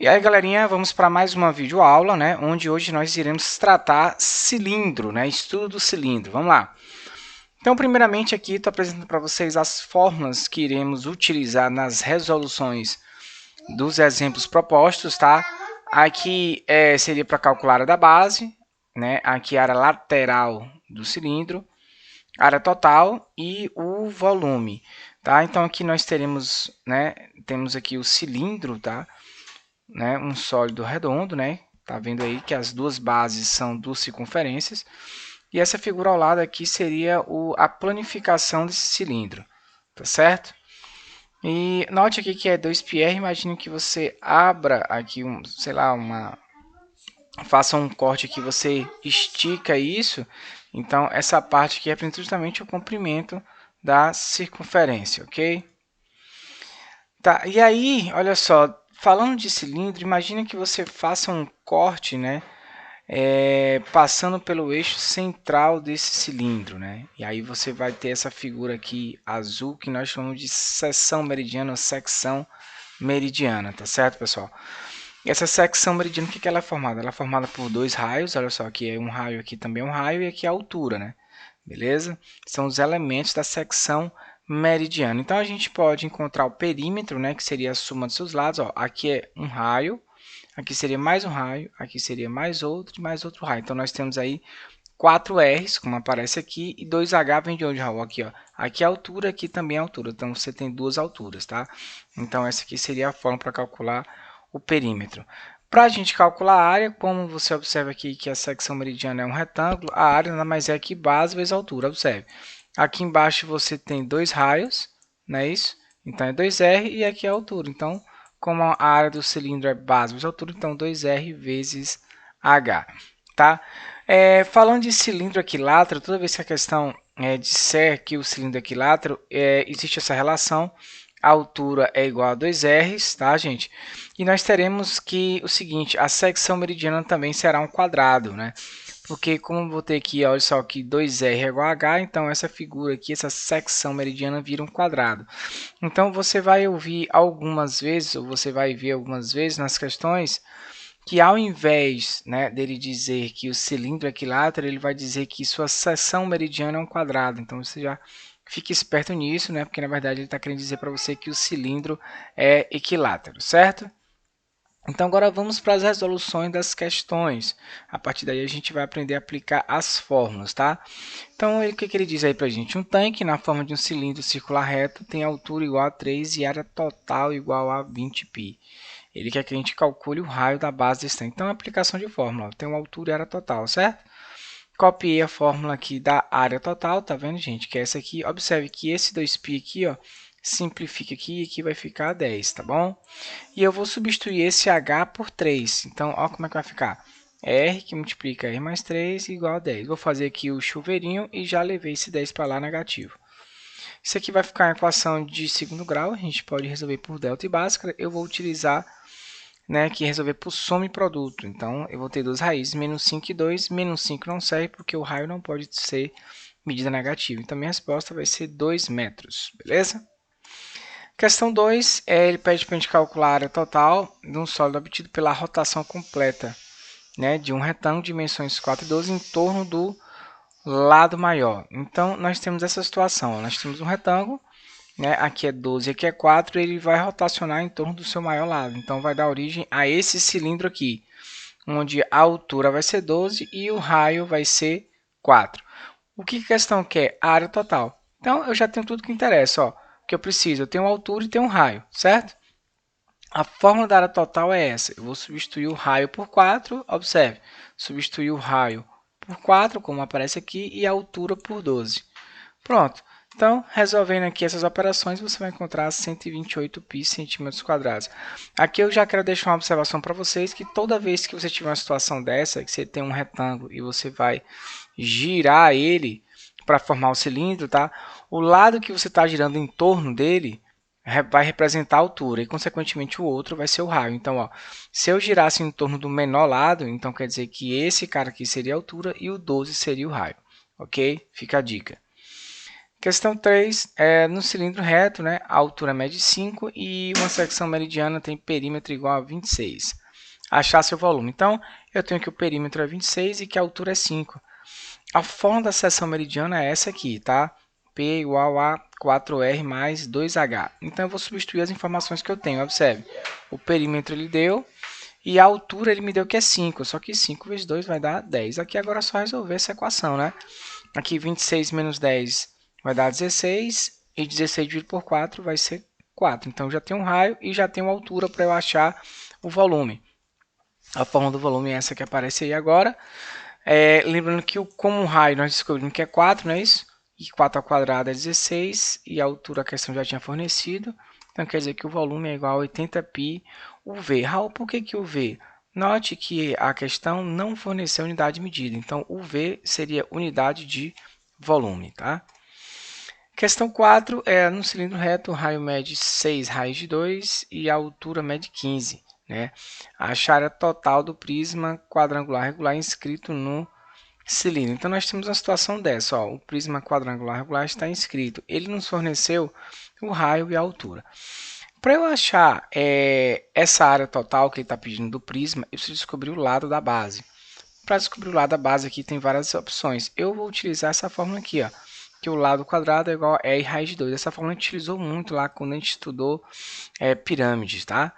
E aí, galerinha, vamos para mais uma videoaula, né? Onde hoje nós iremos tratar cilindro, né? Estudo do cilindro. Vamos lá. Então, primeiramente aqui, estou apresentando para vocês as fórmulas que iremos utilizar nas resoluções dos exemplos propostos, tá? Aqui seria para calcular a área da base, né? Aqui a área lateral do cilindro, a área total e o volume, tá? Então, aqui nós teremos, né? Temos aqui o cilindro, tá? Né, um sólido redondo, né? Tá vendo aí que as duas bases são duas circunferências. E essa figura ao lado aqui seria a planificação desse cilindro, tá certo? E note aqui que é 2πr, imagine que você abra aqui, sei lá, faça um corte aqui, você estica isso, então essa parte aqui representa justamente o comprimento da circunferência, ok? Tá, e aí, olha só, falando de cilindro, imagina que você faça um corte, né, passando pelo eixo central desse cilindro, né? E aí você vai ter essa figura aqui azul que nós chamamos de seção meridiana ou secção meridiana, tá certo, pessoal? E essa secção meridiana, o que ela é formada? Ela é formada por dois raios, olha só, aqui é um raio, aqui também é um raio e aqui é a altura, né? Beleza? São os elementos da secção meridiana. Então a gente pode encontrar o perímetro, né, que seria a soma dos seus lados. Ó, aqui é um raio, aqui seria mais um raio, aqui seria mais outro e mais outro raio. Então nós temos aí 4 R's, como aparece aqui, e 2H vem de onde, Raul? Aqui, ó. Aqui é a altura, aqui também é a altura. Então você tem duas alturas, tá? Então essa aqui seria a forma para calcular o perímetro. Para a gente calcular a área, como você observa aqui que a secção meridiana é um retângulo, a área nada mais é que base vezes altura. Observe. Aqui embaixo você tem dois raios, não é isso? Então é 2R e aqui é a altura. Então, como a área do cilindro é base vezes altura, então 2R vezes H. Tá? Falando de cilindro equilátero, toda vez que a questão disser que o cilindro é equilátero, existe essa relação. A altura é igual a 2R's, tá, gente? E nós teremos que o seguinte, a secção meridiana também será um quadrado, né? Porque como vou ter aqui, olha só, que 2R é igual a H, então essa figura aqui, essa secção meridiana vira um quadrado. Então você vai ouvir algumas vezes, ou você vai ver algumas vezes nas questões, que ao invés, né, dele dizer que o cilindro é equilátero, ele vai dizer que sua seção meridiana é um quadrado. Então você já fique esperto nisso, né, porque na verdade ele está querendo dizer para você que o cilindro é equilátero, certo? Então agora vamos para as resoluções das questões. A partir daí a gente vai aprender a aplicar as fórmulas, tá? Então o que ele diz aí para a gente? Um tanque na forma de um cilindro circular reto tem altura igual a 3 e área total igual a 20π. Ele quer que a gente calcule o raio da base desse tanque. Então, a aplicação de fórmula. Tem uma altura e área total, certo? Copiei a fórmula aqui da área total, tá vendo, gente? Que é essa aqui. Observe que esse 2π aqui, ó, simplifica aqui e aqui vai ficar 10, tá bom? E eu vou substituir esse h por 3. Então, ó como é que vai ficar. R que multiplica R mais 3 igual a 10. Vou fazer aqui o chuveirinho e já levei esse 10 para lá negativo. Isso aqui vai ficar a equação de segundo grau. A gente pode resolver por delta e bhaskara. Eu vou utilizar, né, que resolver por soma e produto. Então, eu vou ter duas raízes, menos 5 e 2. Menos 5 não serve porque o raio não pode ser medida negativa. Então, minha resposta vai ser 2 metros, beleza? Questão 2, ele pede para a gente calcular a área total de um sólido obtido pela rotação completa, né, de um retângulo de dimensões 4 e 12 em torno do lado maior. Então, nós temos essa situação. Ó, nós temos um retângulo, né, aqui é 12, aqui é 4, ele vai rotacionar em torno do seu maior lado. Então, vai dar origem a esse cilindro aqui, onde a altura vai ser 12 e o raio vai ser 4. O que a questão quer? A área total. Então, eu já tenho tudo que interessa. Ó, que eu preciso, eu tenho uma altura e tenho um raio, certo? A fórmula da área total é essa. Eu vou substituir o raio por 4, observe. Substituir o raio por 4, como aparece aqui, e a altura por 12. Pronto. Então, resolvendo aqui essas operações, você vai encontrar 128 π centímetros quadrados. Aqui eu já quero deixar uma observação para vocês, que toda vez que você tiver uma situação dessa, que você tem um retângulo e você vai girar ele para formar o cilindro, tá? O lado que você está girando em torno dele vai representar a altura e, consequentemente, o outro vai ser o raio. Então, ó, se eu girasse em torno do menor lado, então quer dizer que esse cara aqui seria a altura e o 12 seria o raio. Ok? Fica a dica. Questão 3, no cilindro reto, né, a altura mede 5 e uma secção meridiana tem perímetro igual a 26. Achar seu volume. Então, eu tenho que o perímetro é 26 e que a altura é 5. A forma da seção meridiana é essa aqui, tá? P igual a 4R mais 2H. Então, eu vou substituir as informações que eu tenho. Observe, o perímetro ele deu e a altura ele me deu que é 5. Só que 5 vezes 2 vai dar 10. Aqui agora é só resolver essa equação, né? Aqui 26 menos 10 vai dar 16 e 16 dividido por 4 vai ser 4. Então, já tem um raio e já tem uma altura para eu achar o volume. A forma do volume é essa que aparece aí agora. Lembrando que como um raio nós descobrimos que é 4, não é isso? E 4 ao quadrado é 16 e a altura a questão já tinha fornecido. Então quer dizer que o volume é igual a 80π UV. Raul, por que UV? Note que a questão não forneceu unidade de medida. Então UV seria unidade de volume, tá? Questão 4 é no cilindro reto, o raio mede 6 raios de 2 e a altura mede 15. Né? Achar a área total do prisma quadrangular regular inscrito no cilindro. Então, nós temos uma situação dessa. Ó, o prisma quadrangular regular está inscrito. Ele nos forneceu o raio e a altura. Para eu achar essa área total que ele está pedindo do prisma, eu preciso descobrir o lado da base. Para descobrir o lado da base aqui tem várias opções. Eu vou utilizar essa fórmula aqui, ó, que o lado quadrado é igual a R raiz de 2. Essa fórmula a gente utilizou muito lá quando a gente estudou pirâmides, tá?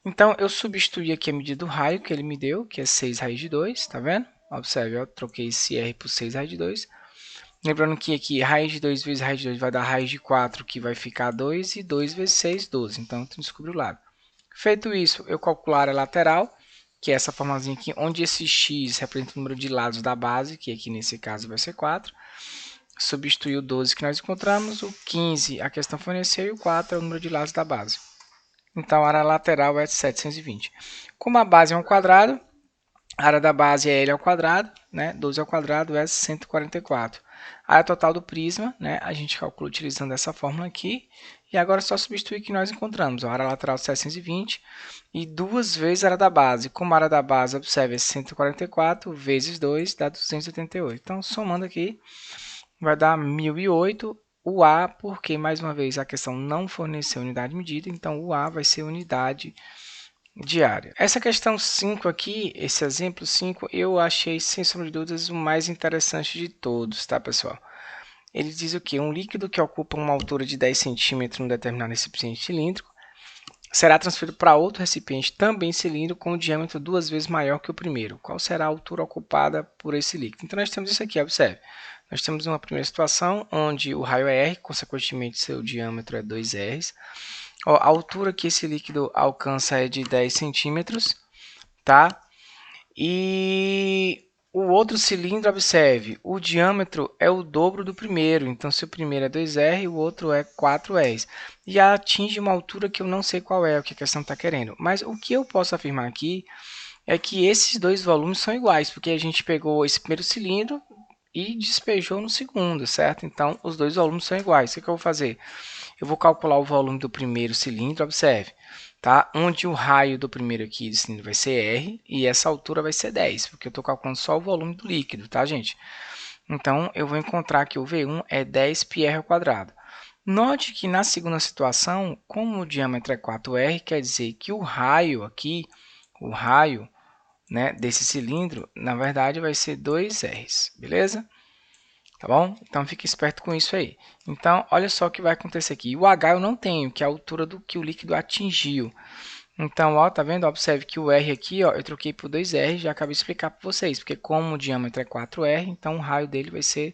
Então, eu substituí aqui a medida do raio que ele me deu, que é 6 raiz de 2, tá vendo? Observe, eu troquei esse R por 6 raiz de 2. Lembrando que aqui raiz de 2 vezes raiz de 2 vai dar raiz de 4, que vai ficar 2, e 2 vezes 6, 12. Então, eu descobri o lado. Feito isso, eu calcular a área lateral, que é essa formazinha aqui, onde esse x representa o número de lados da base, que aqui nesse caso vai ser 4. Substituir o 12 que nós encontramos, o 15 a questão forneceu e o 4 é o número de lados da base. Então, a área lateral é 720. Como a base é um quadrado, a área da base é L ao quadrado, né? 12 ao quadrado é 144. A área total do prisma, né? A gente calcula utilizando essa fórmula aqui. E agora é só substituir que nós encontramos. A área lateral 720 e 2 vezes a área da base. Como a área da base, observe, é 144 vezes 2 dá 288. Então, somando aqui, vai dar 1008. O A, porque mais uma vez a questão não forneceu unidade de medida, então o A vai ser unidade de área. Essa questão 5 aqui, esse exemplo 5, eu achei sem sombra de dúvidas o mais interessante de todos, tá, pessoal? Ele diz o que? Um líquido que ocupa uma altura de 10 centímetros num determinado recipiente cilíndrico será transferido para outro recipiente também cilíndrico com um diâmetro 2 vezes maior que o primeiro. Qual será a altura ocupada por esse líquido? Então nós temos isso aqui, observe. Nós temos uma primeira situação onde o raio é R, consequentemente seu diâmetro é 2R. Ó, a altura que esse líquido alcança é de 10 centímetros, tá? E o outro cilindro, observe, o diâmetro é o dobro do primeiro. Então, se o primeiro é 2R, o outro é 4R. E atinge uma altura que eu não sei qual é, o que a questão está querendo. Mas o que eu posso afirmar aqui é que esses dois volumes são iguais, porque a gente pegou esse primeiro cilindro e despejou no segundo, certo? Então, os dois volumes são iguais. O que eu vou fazer? Eu vou calcular o volume do primeiro cilindro, observe, tá? Onde o raio do primeiro aqui de cilindro vai ser R e essa altura vai ser 10, porque eu estou calculando só o volume do líquido, tá, gente? Então, eu vou encontrar que o V1 é 10πr ao quadrado. Note que na segunda situação, como o diâmetro é 4R, quer dizer que o raio aqui, o raio, né, desse cilindro, na verdade vai ser 2Rs, beleza? Tá bom? Então fique esperto com isso aí. Então, olha só o que vai acontecer aqui. O H eu não tenho, que é a altura do que o líquido atingiu. Então, ó, tá vendo? Observe que o R aqui, ó, eu troquei por 2R, já acabei de explicar para vocês, porque como o diâmetro é 4R, então o raio dele vai ser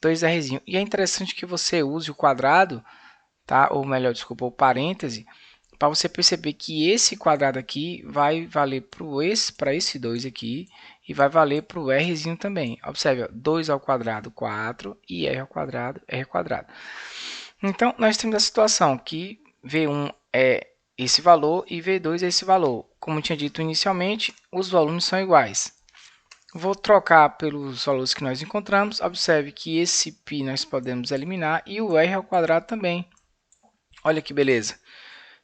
2Rzinho. E é interessante que você use o quadrado, tá? Ou melhor, desculpa, o parêntese, para você perceber que esse quadrado aqui vai valer para esse 2 aqui e vai valer para o Rzinho também. Observe, ó, 2 ao quadrado, 4, e R ao quadrado, R quadrado. Então, nós temos a situação que V1 é esse valor e V2 é esse valor. Como tinha dito inicialmente, os volumes são iguais. Vou trocar pelos valores que nós encontramos. Observe que esse π nós podemos eliminar e o R ao quadrado também. Olha que beleza,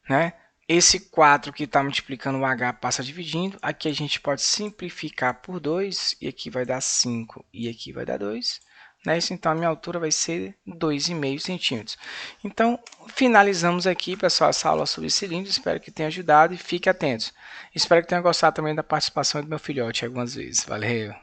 né? Esse 4 que está multiplicando o H passa dividindo. Aqui a gente pode simplificar por 2 e aqui vai dar 5 e aqui vai dar 2. né? Isso, então a minha altura vai ser 2,5 centímetros. Então, finalizamos aqui, pessoal, essa aula sobre cilindros. Espero que tenha ajudado e fique atentos. Espero que tenha gostado também da participação do meu filhote algumas vezes. Valeu!